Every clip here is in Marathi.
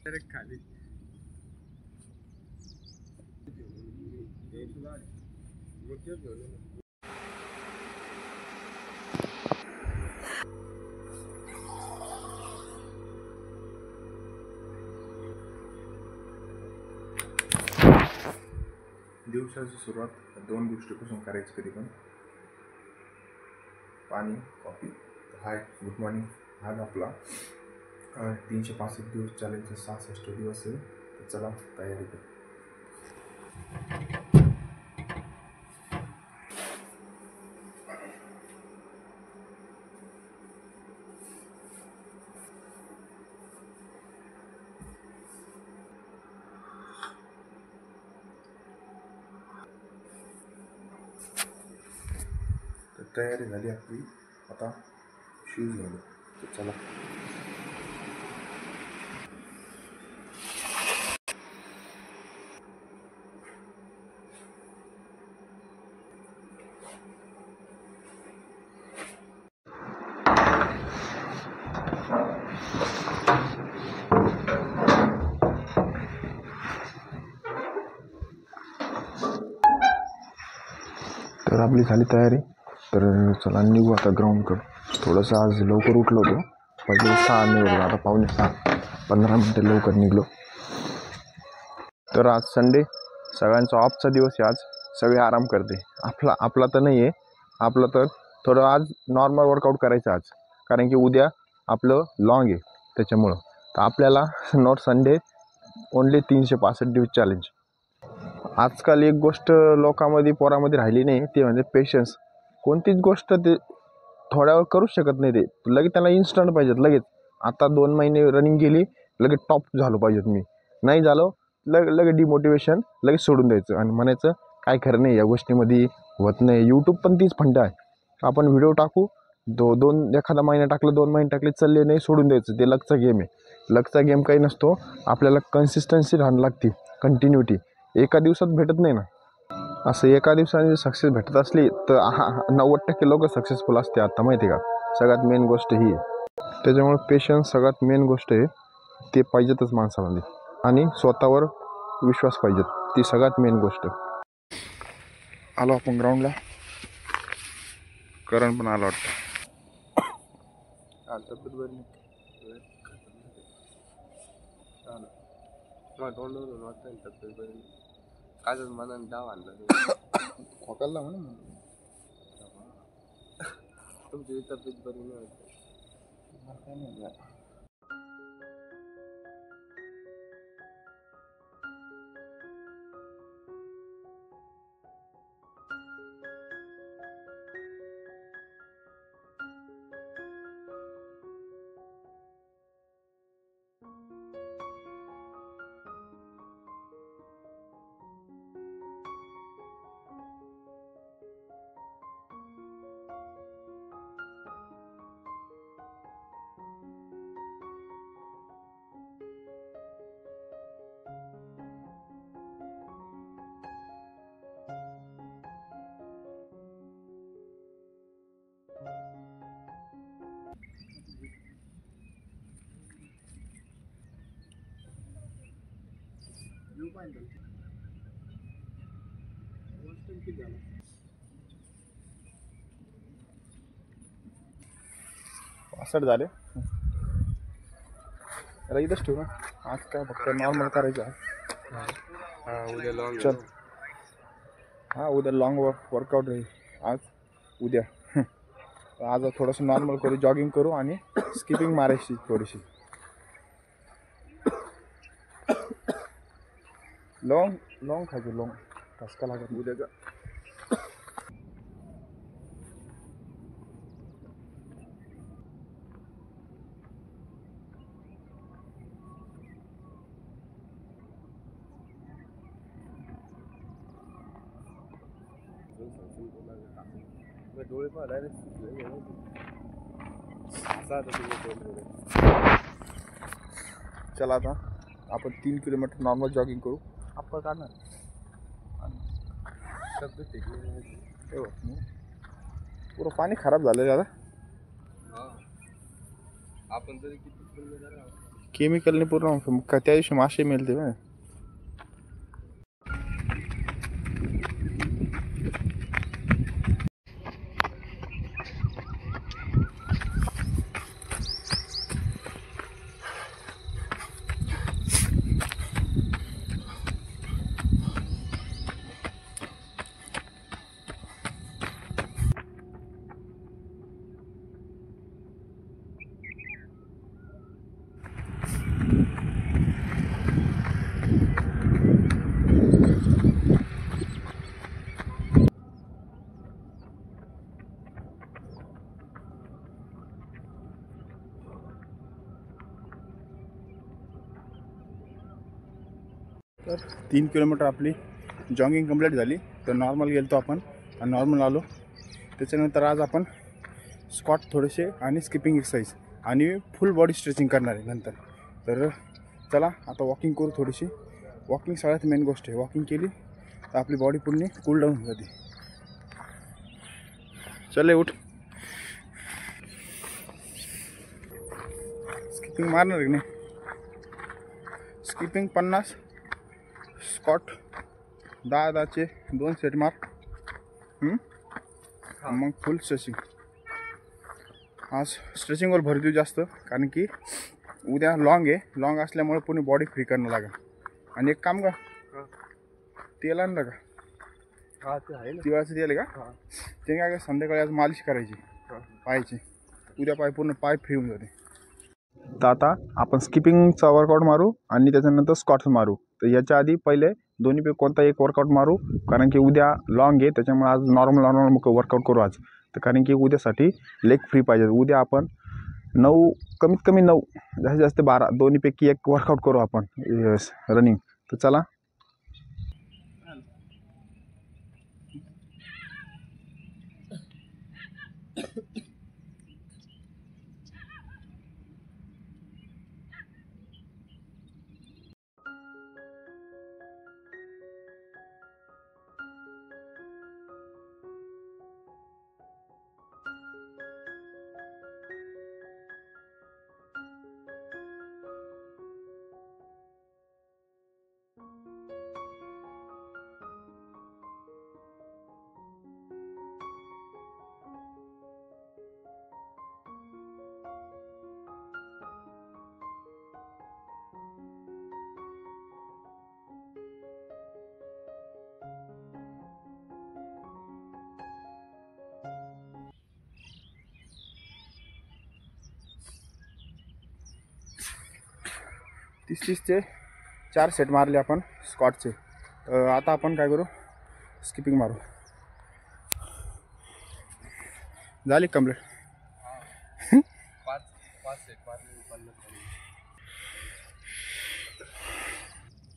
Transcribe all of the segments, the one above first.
खाली दिवसाची सुरुवात 2 गोष्टीपासून करायची. कधी पण पाणी, कॉफी. हाय, गुड मॉर्निंग. आज आपला 365 दिवस चॅलेंजचा 66 दिवस आहे. तर चला तयारी कर. तयारी झाली आपली. आता शूज घालू. तर चला. तर आपली झाली तयारी. तर चला निघू आता ग्राउंडकडं. थोडंसं आज लवकर उठलो होतो. पहिले 6 निघलो, आता 5:45, 15 मिनटं लवकर निघलो. तर आज संडे, सगळ्यांचा ऑफचा दिवस आहे. आज सगळे आराम करते. आपला तर नाही आहे. आपलं तर थोडं आज नॉर्मल वर्कआउट करायचं आज, कारण की उद्या आपलं लॉंग आहे. त्याच्यामुळं तर आपल्याला नॉट संडे ओनली 365 दिवस चॅलेंज. आजकाल एक गोष्ट लोकांमध्ये पोरामध्ये राहिली नाही, ते म्हणजे पेशन्स. कोणतीच गोष्ट ते थोड्या वेळ करूच शकत नाही. ते लगेच त्याला इन्स्टंट पाहिजेत. लगेच आता 2 महिने रनिंग केली, लगेच टॉप झालो पाहिजेत. मी नाही झालो लगेच डिमोटिवेशन, लगेच सोडून द्यायचं आणि म्हणायचं काय खरं नाही, या गोष्टीमध्ये होत नाही. यूट्यूब पण तीच फंड आहे. आपण व्हिडिओ टाकू, दोन एखादा महिना टाकलं, 2 महिने टाकले, चालले नाही, सोडून द्यायचं. ते लकचा गेम आहे. लकचा गेम काही नसतो. आपल्याला कन्सिस्टन्सी राहायला लागते, कंटिन्युटी. एका दिवसात भेटत नाही ना. असं एका दिवसाने सक्सेस भेटत असली तर 90% लोक सक्सेसफुल असते. आता माहिती आहे का, सगळ्यात मेन गोष्ट ही आहे. त्याच्यामुळे पेशन्स सगळ्यात मेन गोष्ट आहे. ते पाहिजेतच माणसामध्ये. आणि स्वतःवर विश्वास पाहिजेत, ती सगळ्यात मेन गोष्ट. आलो आपण ग्राउंडला. करण पण आला वाटतं. तब्येत बरी तब्येत बरी. काजच मनाने डाव आणला खोकायला म्हणून तुमची तब्येत बरी नाही वाटत. असं झाले. इथंच ठेवू ना. आज काय फक्त नॉर्मल करायचं आहे. उद्या लॉंग. चल, हां उद्या लॉंग वर्कआउट आहे आज. उद्या आज थोडंसं नॉर्मल करू, जॉगिंग करू आणि स्किपिंग मारायची थोडीशी. लॉंग खायचं. लॉंग ठसका लागत उद्याचा. डोळे पण चला आता आपण 3 किलोमीटर नॉर्मल जॉगिंग करू. आपण काढणार पुरं पाणी खराब झालं दादा. आपण तरी किती केमिकलने पूर्ण मग का त्या दिवशी मासे मिळते बा. तर 3 किलोमीटर आपली जॉगिंग कंप्लीट झाली. तर नॉर्मल गेलो आपण आणि नॉर्मल आलो. त्याच्यानंतर आज आपण स्क्वॉट थोडेसे आणि स्किपिंग एक्सरसाइज आणि फुल बॉडी स्ट्रेचिंग करणार आहे नंतर. तर चला आता वॉकिंग करू थोडीशी. वॉकिंग सगळ्यात मेन गोष्ट आहे. वॉकिंग केली तर आपली बॉडी पूर्ण कूल डाऊन होते. चले उठ. स्किपिंग मारणार की नाही? स्किपिंग 50, स्क्वॉट 10-10चे 2 सेट मार. मग फुल स्ट्रेचिंग. आज स्ट्रेचिंगवर भर देऊ जास्त, कारण की उद्या लॉंग आहे. लॉंग असल्यामुळे पूर्ण बॉडी फ्री करणं लागेल. आणि एक काम का, तेल आणलं का? हा ते आहे ना. तिळाचं तेल आहे का? ते काय संध्याकाळी आज मालिश करायची पायाची. उद्या पाय पूर्ण पाय फ्री होऊन जाते. तर आता आपण स्किपिंगचा वर्कआउट मारू आणि त्याच्यानंतर स्क्वॉट्स मारू. तर याच्या आधी पहिले दोन्हीपैकी कोणता एक वर्कआउट मारू, कारण की उद्या लॉंग आहे. त्याच्यामुळे आज नॉर्मल वर्कआउट करू आज. तर कारण की उद्यासाठी लेग फ्री पाहिजे. उद्या आपण 9, कमीत कमी 9, जास्तीत जास्त 12, दोन्हीपैकी एक वर्कआउट करू आपण रनिंग. तर चला. तीसचे 4 सेट मारले आपण स्क्वॉटचे. आता आपण काय करू, स्किपिंग मारू. झाली कंप्लीट. 5 सेट मारले.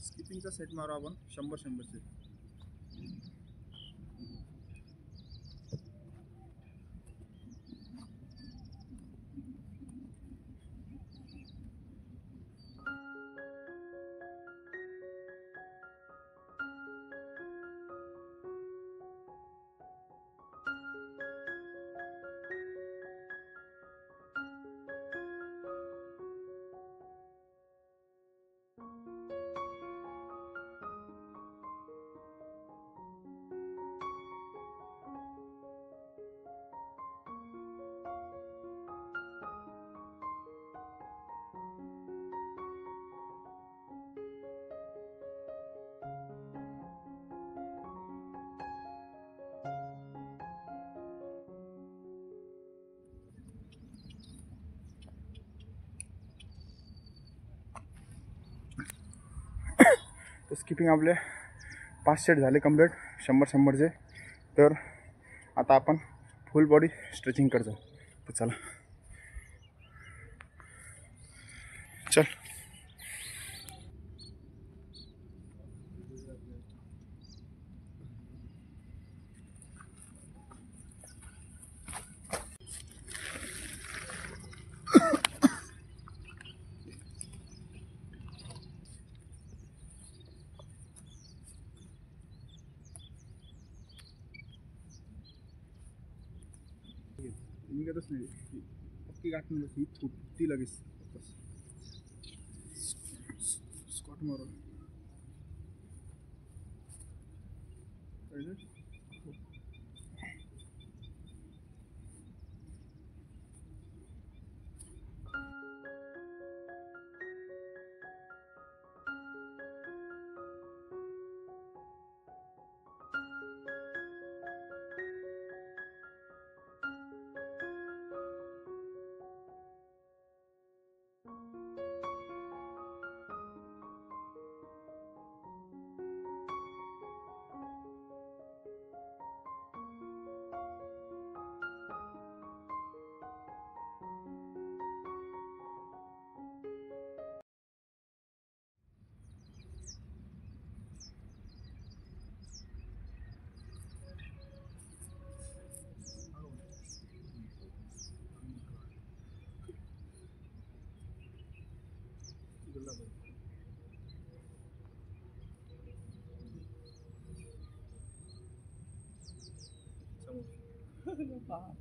स्किपिंगचा सेट मारू आपण 100-100चे. तर स्किपिंग आपले 5 सेट झाले कंप्लीट 100-100चे. तर आता आपण फुल बॉडी स्ट्रेचिंग करतो. तर चला चल. निघतच नाही. पक्की गाठ नाही बस. ती लगेच बस. लेफ्ट मारो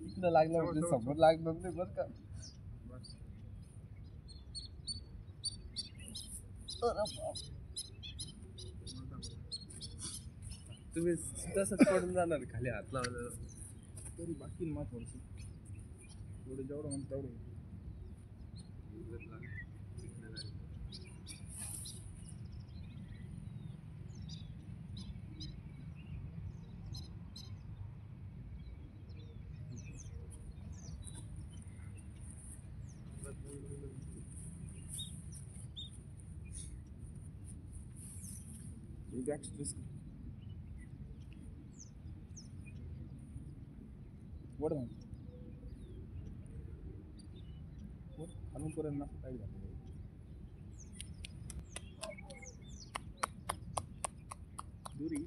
इकडे लागलं म्हणजे समोर लागणार नाही बरं का. तुम्ही तसंच पडून जाणार खाली हात लावलं तरी बाकी मग थोडंसं थोडं जेवढं म्हणतं तेवढं बॅक स्ट्रेस वर मग वर खालून पर्यंत ना काय झालं दुरी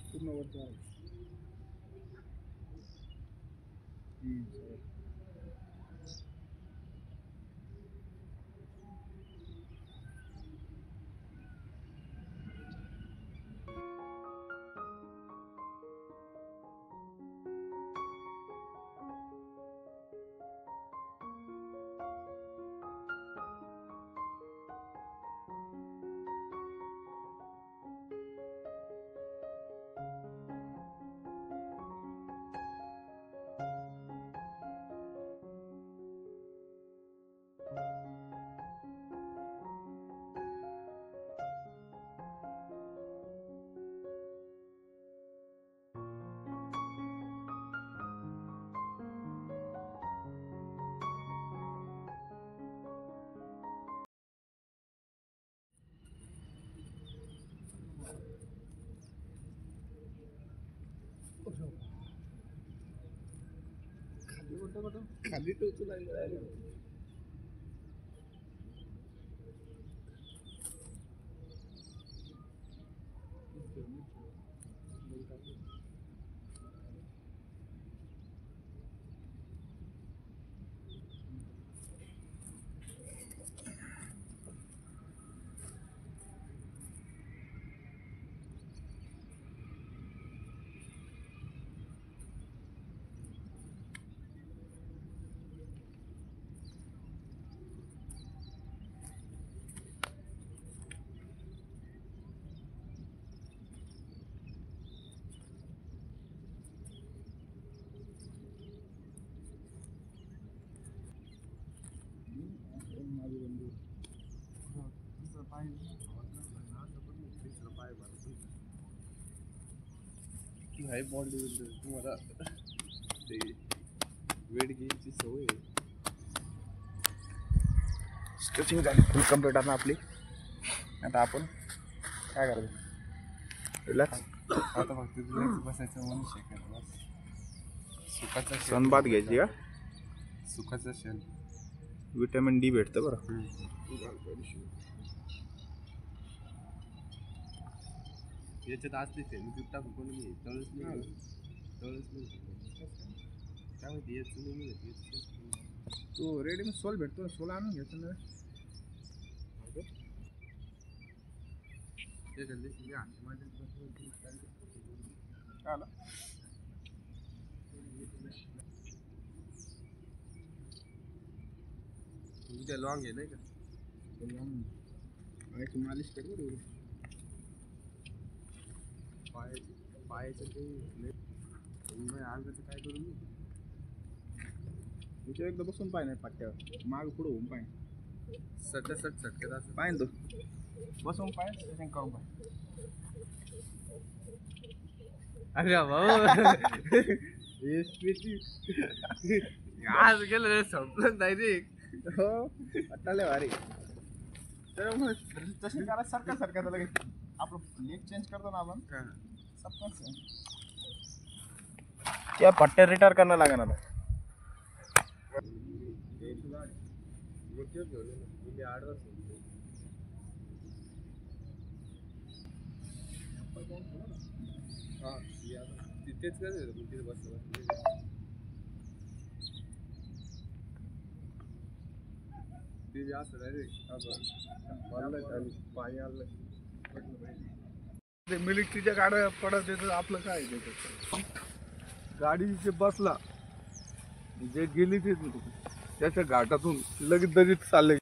पूर्ण वरती आहे खाली टोचू लागलं. माझी बंधू हाय बॉडी बिल्डर तुम्हाला ते वेट घ्यायची सवय आहे. स्ट्रेचिंग झाली फुल कम्प्लीट आता आपली. आता आपण काय करायचं रिलॅक्स आता फक्त रिलॅक्स बसायचं म्हणून शिकायचं बस. सुखाचा शेण सनबाथ घ्यायची का सुखाचा शेण विटॅमिन डी भेटतं बरं. याच्यात असते फेमिक्यूब टाकून कोणी नाही तळच नाही काय माहिती याच नाही तो रेडीमेड सोल भेटतो, सोल आणून घ्यायचं ना. ते जल्दी सीधे हाथ में काय आलं? उद्या लॉंग आहे नाही का? पायाची मालिश कर बरं एवढी. पायाचं ते अंगाचं काय करू मी? तुमच्या एकदा बसून पाय नाही पट्ट्यावर, माग पुढं होऊन पाय. सटकत असं पाय ना तो बसून पाय, सेटिंग करून पाय. अरे भाऊ आज गेलं रे संपलं डायरेक्ट. हो वाटायला भारी. तर मग तशी करा सारखा सारखा लगेच आपलं लेग चेंज करतो ना आपण सबका त्या पट्ट्या रिटायर करणं लागेल आता. तिथेच काय तिथे बसलं ते जास्त पाणी आलं. ते मिलिटरीच्या गाड्या पडत येतं आपलं काय त्याच्यात. गाडी जे बसला जे गेली ते त्याच्या घाटातून लगेच दरीत चालले.